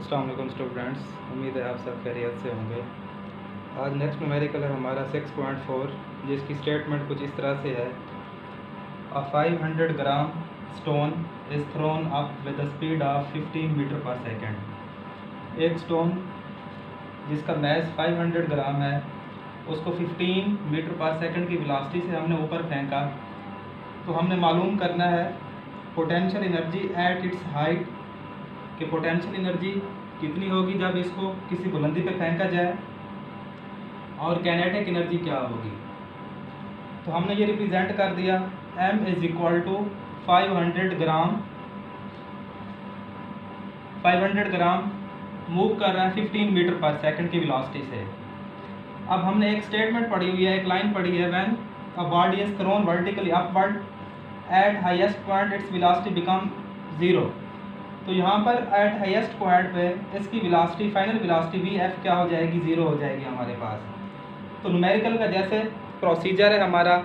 अस्सलाम वालेकुम स्टूडेंट्स, उम्मीद है आप सब खैरियत से होंगे। आज नेक्स्ट न्यूमेरिकल है हमारा 6.4, जिसकी स्टेटमेंट कुछ इस तरह से है। A 500 gram stone is thrown up with the speed of 15 metre पर सेकेंड। एक स्टोन जिसका मैस 500 ग्राम है, उसको 15 मीटर पर सेकेंड की वेलोसिटी से हमने ऊपर फेंका। तो हमने मालूम करना है potential energy at its height, कि पोटेंशियल एनर्जी कितनी होगी जब इसको किसी बुलंदी पे फेंका जाए, और कैनेटिक एनर्जी क्या होगी। तो हमने ये रिप्रेजेंट कर दिया, m is equal to 500 gram move कर रहा है 15 मीटर पर सेकंड की वेलोसिटी से। अब हमने एक स्टेटमेंट पढ़ी हुई है, एक लाइन पढ़ी है, when a body is thrown vertically upward eight highest point its velocity become 0। तो यहाँ पर एट हाईएस्ट पॉइंट पे इसकी वेलोसिटी, फाइनल वेलोसिटी vf क्या हो जाएगी, 0 हो जाएगी हमारे पास। तो न्यूमेरिकल का जैसे प्रोसीजर है हमारा,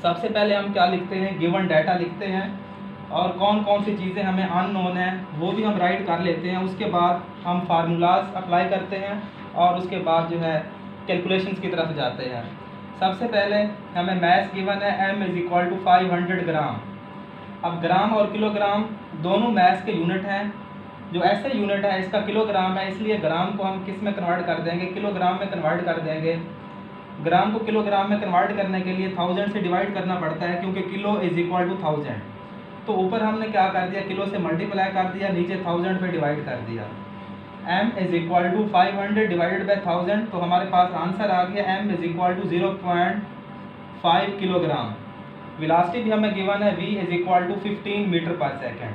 सबसे पहले हम क्या लिखते हैं, गिवन डाटा लिखते हैं, और कौन कौन सी चीज़ें हमें अननोन है वो भी हम राइट कर लेते हैं। उसके बाद हम फार्मूलाज अप्लाई करते हैं और उसके बाद जो है कैलकुलेशंस की तरफ जाते हैं। सबसे पहले हमें मैथ गिवन है, m इज इक्वल टू 500 ग्राम। अब ग्राम और किलोग्राम दोनों मैथ के यूनिट हैं। जो ऐसे यूनिट है इसका किलोग्राम है, इसलिए ग्राम को हम किस में कन्वर्ट कर देंगे, किलोग्राम में कन्वर्ट कर देंगे। ग्राम को किलोग्राम में कन्वर्ट करने के लिए 1000 से डिवाइड करना पड़ता है, क्योंकि किलो इज इक्वल टू 1000। तो ऊपर हमने क्या कर दिया, किलो से मल्टीप्लाई कर दिया, नीचे 1000 पे डिवाइड कर दिया। m is equal to 500 divided by 1000, तो हमारे पास आंसर आ गया m is equal to 0.5 kilogram. Velocity भी हमें गिवन है, v is equal to 15 metre पर सेकेंड।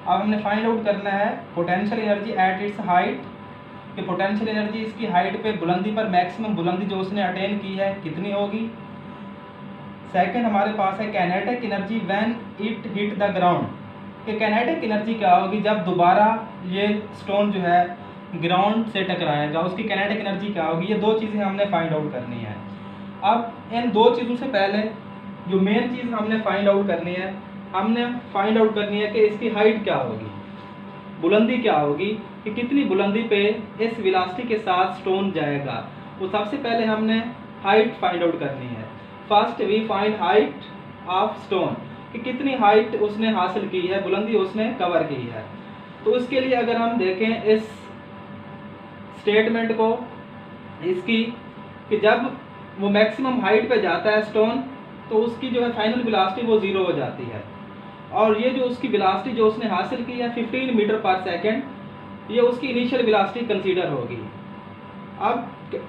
अब हमने फाइंड आउट करना है potential energy at its height, कि पोटेंशियल एनर्जी इसकी हाइट पे, बुलंदी पर, मैक्सिमम बुलंदी जो उसने अटेन की है कितनी होगी। सेकंड हमारे पास है kinetic energy when it hit the ground, कि कैनेटिक एनर्जी क्या होगी जब दोबारा ये स्टोन जो है ग्राउंड से टकराएगा, उसकी कैनेटिक एनर्जी क्या होगी। ये दो चीज़ें हमने फाइंड आउट करनी है। अब इन दो चीज़ों से पहले जो मेन चीज़ हमने फाइंड आउट करनी है, हमने फाइंड आउट करनी है कि इसकी हाइट क्या होगी, बुलंदी क्या होगी, कि कितनी बुलंदी पे इस वेलोसिटी के साथ स्टोन जाएगा। तो सबसे पहले हमने हाइट फाइंड आउट करनी है। First we find height of stone, कि कितनी हाइट उसने हासिल की है, बुलंदी उसने कवर की है। तो उसके लिए अगर हम देखें इस स्टेटमेंट को, इसकी, कि जब वो मैक्सिमम हाइट पे जाता है स्टोन, तो उसकी जो है फाइनल वेलोसिटी वो 0 हो जाती है, और ये जो उसकी वेलोसिटी जो उसने हासिल की है 15 मीटर पर सेकेंड, ये उसकी इनिशियल वेलोसिटी कंसीडर होगी। अब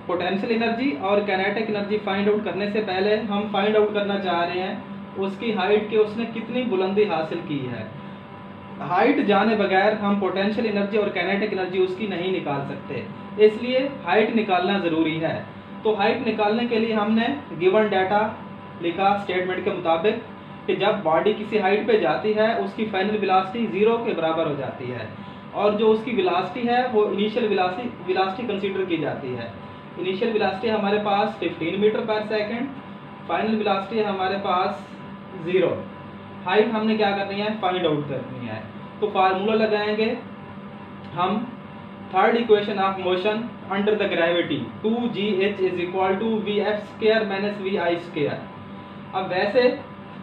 पोटेंशियल एनर्जी और कैनेटिक एनर्जी फाइंड आउट करने से पहले हम फाइंड आउट करना चाह रहे हैं उसकी हाइट के, उसने कितनी बुलंदी हासिल की है। हाइट जाने बगैर हम पोटेंशियल एनर्जी और कैनेटिक एनर्जी उसकी नहीं निकाल सकते, इसलिए हाइट निकालना ज़रूरी है। तो हाइट निकालने के लिए हमने गिवन डाटा लिखा स्टेटमेंट के मुताबिक, कि जब बॉडी किसी हाइट पे जाती है उसकी फाइनल वेलोसिटी 0 के बराबर हो जाती है, और जो उसकी वेलोसिटी है वो इनिशियल वेलोसिटी कंसीडर की जाती है। इनिशियल वेलोसिटी हमारे पास 15 मीटर पर सेकेंड, फाइनल वेलोसिटी है हमारे पास 0। हाइट हमने क्या करनी है, फाइंड आउट करनी है। तो फार्मूला लगाएंगे हम, third equation of motion under the gravity 2gh is equal to vf square minus vi square. अब वैसे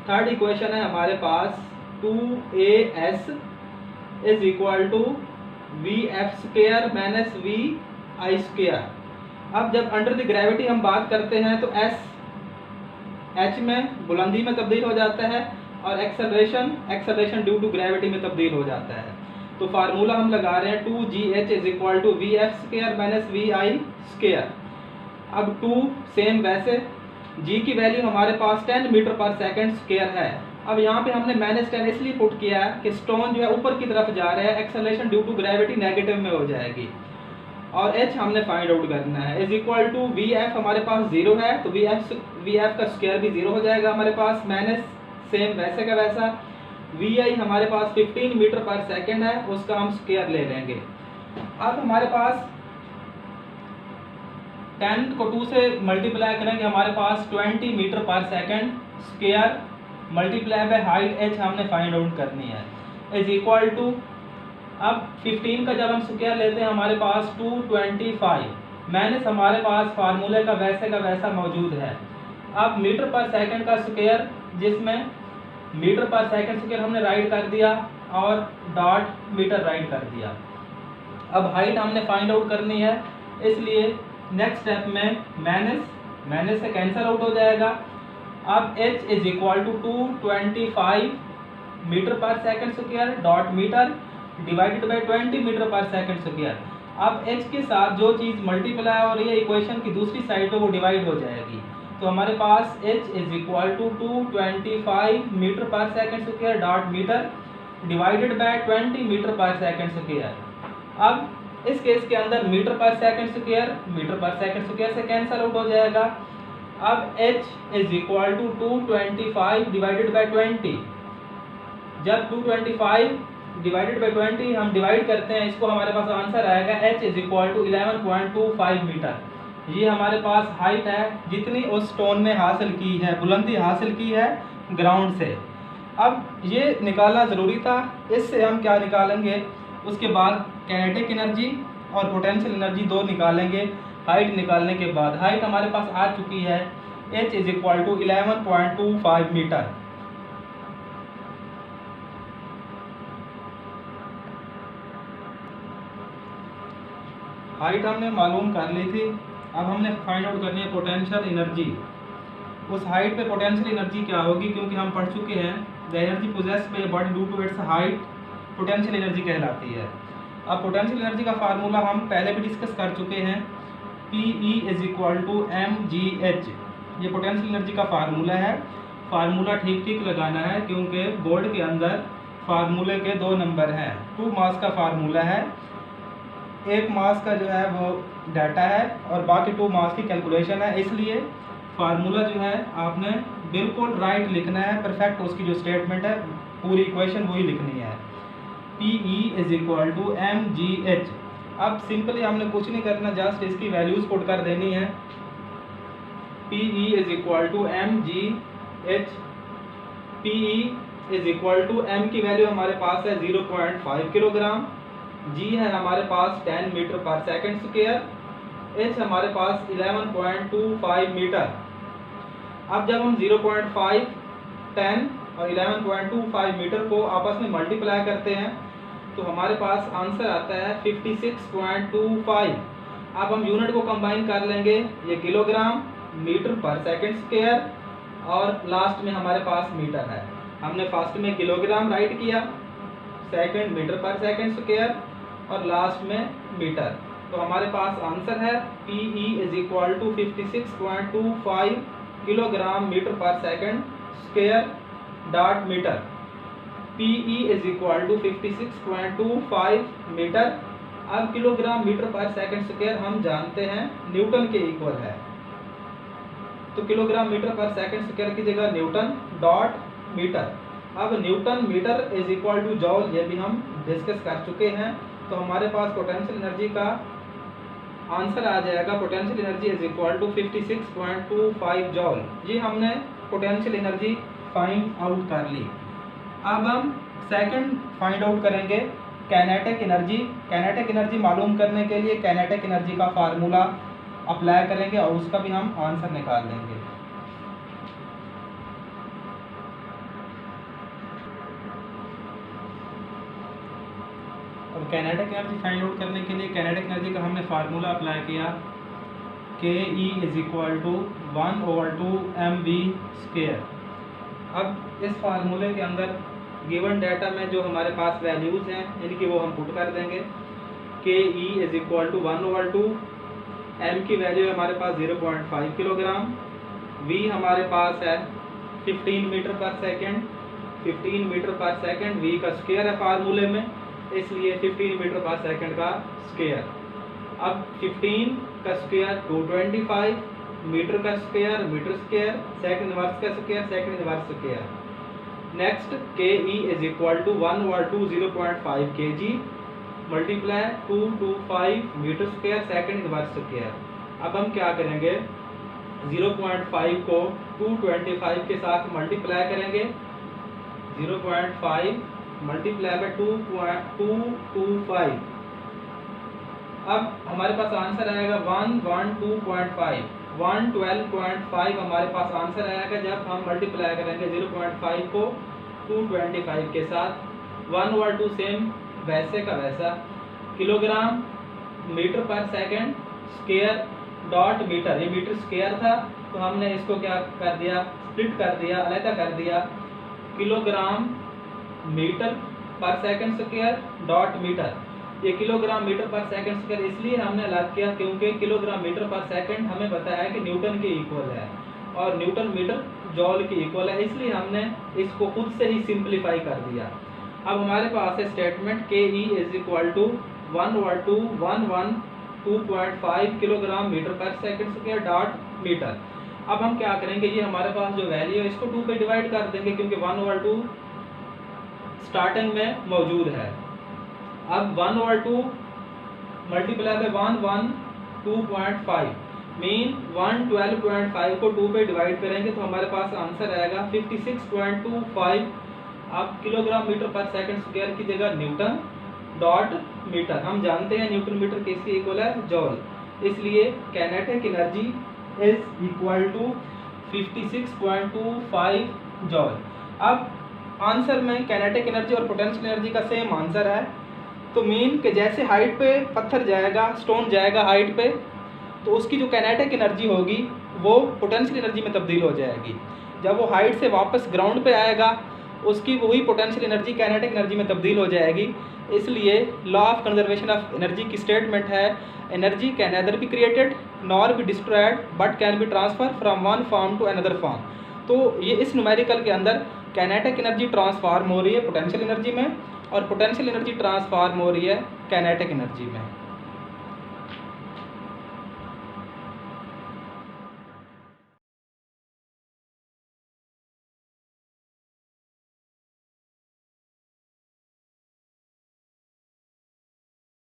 थर्ड इक्वेशन है हमारे पास 2as is equal to vf square minus vi square. अब जब अंडर द ग्रेविटी हम बात करते हैं तो s h में बुलंदी में तब्दील हो जाता है, और एक्सेलरेशन ड्यू टू ग्रेविटी में तब्दील हो जाता है। तो फार्मूला हम लगा रहे हैं 2gh is equal to vf square minus vi square. अब 2 सेम वैसे, g की वैल्यू हमारे पास 10 मीटर पर सेकेंड स्क्वायर है। अब यहाँ पे हमने -10 इसलिए पुट किया है कि स्टोन जो है ऊपर की तरफ जा रहा है, acceleration due to gravity negative में हो जाएगी, और h हमने फाइंड आउट करना है। इज इक्वल टू vf हमारे पास 0 है, तो vf का स्क्वायर भी 0 हो जाएगा हमारे पास, माइनस सेम वैसे का वैसा vi हमारे पास 15 मीटर पर सेकेंड है, उसका हम स्क्वायर ले लेंगे। अब हमारे पास 10 को 2 से मल्टीप्लाई करेंगे, हमारे पास 20 मीटर पर second square multiply by height h हमने फाइंड आउट करनी है। इज इक्वल टू अब 15 का जब हम स्क्वायर लेते हैं हमारे पास 225 माइनस हमारे पास फार्मूले का वैसा मौजूद है। अब मीटर पर सेकंड का स्क्वायर, जिसमें मीटर पर सेकंड स्क्वायर हमने राइट कर दिया और डॉट मीटर राइट कर दिया। अब हाइट हमने फाइंड आउट करनी है, इसलिए नेक्स्ट स्टेप में माइनस से कैंसिल आउट हो जाएगा। अब h is equal to 225 metre पर second square dot metre divided by 20 metre पर सेकंड स्क्वायर। अब h के साथ जो चीज़ मल्टीप्लाई हो रही है इक्वेशन की दूसरी साइड पे वो डिवाइड हो जाएगी। तो हमारे पास h is equal to 225 metre पर second square dot metre divided by 20 metre पर सेकंड स्क्वायर। अब इस केस के अंदर मीटर पर सेकंड स्क्वायर से कैंसिल आउट हो जाएगा। अब h is equal to 225 divided by 20। जब 225 डिवाइडेड बाई 20 हम डिवाइड करते हैं इसको, हमारे पास आंसर आएगा h is equal to 11.25 metre. ये हमारे पास हाइट है जितनी उस स्टोन ने हासिल की है, बुलंदी हासिल की है ग्राउंड से। अब ये निकालना ज़रूरी था, इससे हम क्या निकालेंगे, उसके बाद काइनेटिक एनर्जी और पोटेंशियल एनर्जी दो निकालेंगे हाइट निकालने के बाद। हाइट हमारे पास आ चुकी है, h is equal to 11.25 metre. Height हमने मालूम कर ली थी, अब हमने फाइंड आउट करनी है पोटेंशियल एनर्जी। उस हाइट पे पोटेंशियल एनर्जी क्या होगी, क्योंकि हम पढ़ चुके हैं the energy possessed by body due to its height potential energy कहलाती है। अब पोटेंशियल एनर्जी का फार्मूला हम पहले भी डिस्कस कर चुके हैं, PE is equal to mgh। ये पोटेंशियल एनर्जी का फार्मूला है। फार्मूला ठीक लगाना है क्योंकि बोर्ड के अंदर फार्मूले के 2 नंबर हैं। 2 मास का फार्मूला है, 1 मास का जो है वो डाटा है और बाकी 2 मास की कैलकुलेशन है, इसलिए फार्मूला जो है आपने बिल्कुल राइट लिखना है, परफेक्ट उसकी जो स्टेटमेंट है पूरी इक्वेशन वही लिखनी है। PE is equal to mgh। अब सिंपली हमने कुछ नहीं करना, जस्ट इसकी वैल्यूज पुट कर देनी है। PE is equal to mgh। PE is equal to m की वैल्यू हमारे पास है 0.5 किलोग्राम, g है हमारे पास 10 मीटर पर सेकंड स्क्वायर, h हमारे पास 11.25 मीटर। अब जब हम 0.5, 10 और 11.25 मीटर को आपस में मल्टीप्लाई करते हैं तो हमारे पास आंसर आता है 56.25। अब हम यूनिट को कंबाइन कर लेंगे, ये किलोग्राम मीटर पर सेकंड स्क्वायर और लास्ट में हमारे पास मीटर है। हमने फर्स्ट में किलोग्राम राइट किया, सेकंड मीटर पर सेकंड स्क्वायर और लास्ट में मीटर। तो हमारे पास आंसर है PE is equal to 56.25 kilogram metre पर second square dot metre. PE is equal to 56.25 metre. अब किलोग्राम मीटर पर सेकंड स्क्वायर हम जानते हैं न्यूटन के इक्वल है, तो किलोग्राम मीटर पर सेकंड स्क्वायर की जगह न्यूटन डॉट मीटर। अब newton metre is equal to joule, ये भी हम डिस्कस कर चुके हैं। तो हमारे पास पोटेंशियल एनर्जी का आंसर आ जाएगा, potential energy is equal to 56.25 joule. ये हमने पोटेंशियल एनर्जी फाइंड आउट कर ली। अब हम सेकंड फाइंड आउट करेंगे काइनेटिक एनर्जी। काइनेटिक एनर्जी मालूम करने के लिए काइनेटिक एनर्जी का फार्मूला अप्लाई करेंगे और उसका भी हम आंसर निकाल लेंगे। और काइनेटिक एनर्जी फाइंड आउट करने के लिए काइनेटिक एनर्जी का हमने फार्मूला अप्लाई किया, KE is equal to 1/2 mv square. अब इस फार्मूले के अंदर गिवन डाटा में जो हमारे पास वैल्यूज़ हैं इनकी वो हम पुट कर देंगे। KE is equal to 1/2, m की वैल्यू है हमारे पास 0.5 किलोग्राम, v हमारे पास है 15 मीटर पर सेकेंड। 15 मीटर पर सेकेंड v का स्क्वायर है फार्मूले में, इसलिए 15 मीटर पर सेकेंड का स्क्वायर। अब 15 का स्क्वायर 225, मीटर का square metre square, second inverse का square second inverse square. Next KE is equal to 1/2 0.5 kg multiply 225 metre square second inverse square. अब हम क्या करेंगे, 0.5 को 225 के साथ मल्टीप्लाई करेंगे। 0.5 मल्टीप्लाई बाय 2.225। अब हमारे पास आंसर आएगा 112.5, 112.5 हमारे पास आंसर आएगा जब हम मल्टीप्लाई करेंगे 0.5 को 225 के साथ। 1 और 2 सेम वैसे का वैसा। किलोग्राम मीटर पर सेकंड स्क्वायर डॉट मीटर, ये मीटर स्क्वायर था तो हमने इसको क्या कर दिया, स्प्लिट कर दिया, अलग कर दिया। किलोग्राम मीटर पर सेकंड स्क्वायर डॉट मीटर, ये किलोग्राम मीटर पर सेकंड स्क्वायर इसलिए हमने अलग किया क्योंकि किलोग्राम मीटर पर सेकंड हमें पता है कि न्यूटन के इक्वल है और न्यूटन मीटर जॉल के इक्वल है, इसलिए हमने इसको खुद से ही सिंप्लीफाई कर दिया। अब हमारे पास है statement K E is equal to 112.5 kilogram metre पर सेकंड स्क्वायर डॉट मीटर। अब हम क्या करेंगे, ये हमारे पास जो वैल्यू है इसको 2 पे डिवाइड कर देंगे क्योंकि 1/2 स्टार्टिंग में मौजूद है। अब 1/2 मल्टीप्लाई बाय 112.5 मीन 112.5 को 2 पे डिवाइड करेंगे तो हमारे पास आंसर आएगा 56.25। अब किलोग्राम मीटर पर सेकंड स्क्वायर की जगह न्यूटन डॉट मीटर, हम जानते हैं न्यूटन मीटर किसके इक्वल है, जॉल, इसलिए kinetic energy is equal to 56.25 joule. अब आंसर में काइनेटिक एनर्जी और पोटेंशियल एनर्जी का सेम आंसर है, तो मीन कि जैसे हाइट पे पत्थर जाएगा, स्टोन जाएगा हाइट पे, तो उसकी जो काइनेटिक एनर्जी होगी वो पोटेंशियल एनर्जी में तब्दील हो जाएगी। जब वो हाइट से वापस ग्राउंड पे आएगा उसकी वही पोटेंशियल एनर्जी काइनेटिक एनर्जी में तब्दील हो जाएगी। इसलिए law of conservation of energy की स्टेटमेंट है, energy can neither be created nor be destroyed but can be transfer from one form to another form. तो ये इस न्यूमेरिकल के अंदर काइनेटिक एनर्जी ट्रांसफॉर्म हो रही है पोटेंशियल एनर्जी में और पोटेंशियल एनर्जी ट्रांसफॉर्म हो रही है काइनेटिक एनर्जी में।